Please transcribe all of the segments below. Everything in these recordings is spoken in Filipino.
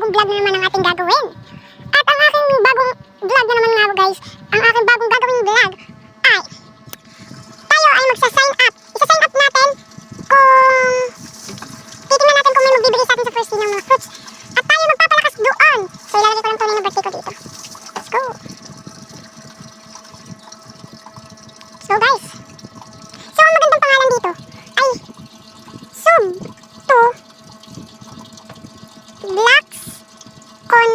panibagong vlog na naman ang ating gagawin. At ang aking bagong vlog na naman nga guys, ang aking bagong gagawin vlog ay tayo ay magsa-sign up. Isa-sign up natin kung titingnan natin kung may magbibigay sa atin sa first day ng mga fruits. At tayo magpapalakas doon. So ilalagay ko lang tunay ng birthday ko dito. Let's go. So guys, so ang magandang pangalan dito ay Sub to Blacks Con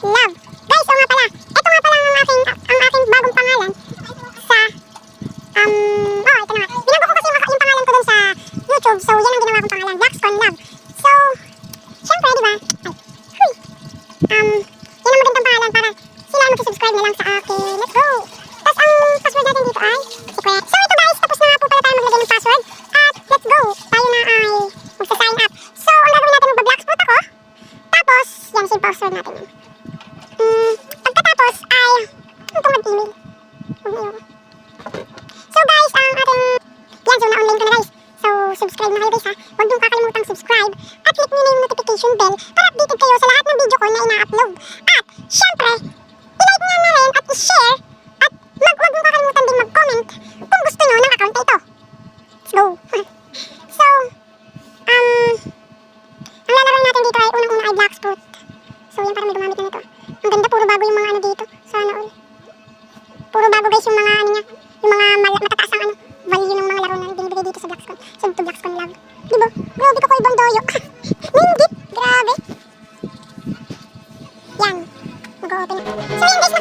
Love. Guys, o nga pala, ito nga pala ang aking bagong pangalan sa ito na nga. Binago ko kasi yung pangalan ko dun sa YouTube. So yan ang ginawa kong pangalan, Blacks Con Love. So syempre, di ba? Yan ang magandang pangalan para sila ay mag-subscribe na lang sa akin. Let's go! Tapos ang password natin dito ay secret. So ito guys, tapos na nga po pala tayo maglagay ng password. At let's go! Tayo na ay magsa-sign up. So ang gagawin natin, magba-blackspot ako. Tapos, yan yung password natin yan. Pagkatapos ay, ito mag-email. So guys, ang ating, yan, so na-online ko na guys. So subscribe na kayo guys ha. Huwag niyong kakalimutang subscribe. At click nyo na yung notification bell para updated kayo sa lahat ng video ko na ina-upload. At syempre, i-like nyo na rin at i-share. At huwag nyo kakalimutan din mag-comment kung gusto nyo ng account na ito. Let's go! So, ang lalaro natin dito ay unang-una ay Blackspot. So yan, parang may gumamit na nito. Ang ganda, puro bago yung mga ano dito. Sana all. Puro bago guys yung mga ano niya. Yung mga matataas ang ano, value ng mga laro na binibigay dito sa Blackspot. So to Blackspot Love. Diba? Grabe ko ibang doyo. Nindit! Grabe! Yan. Mag-open. So yan guys,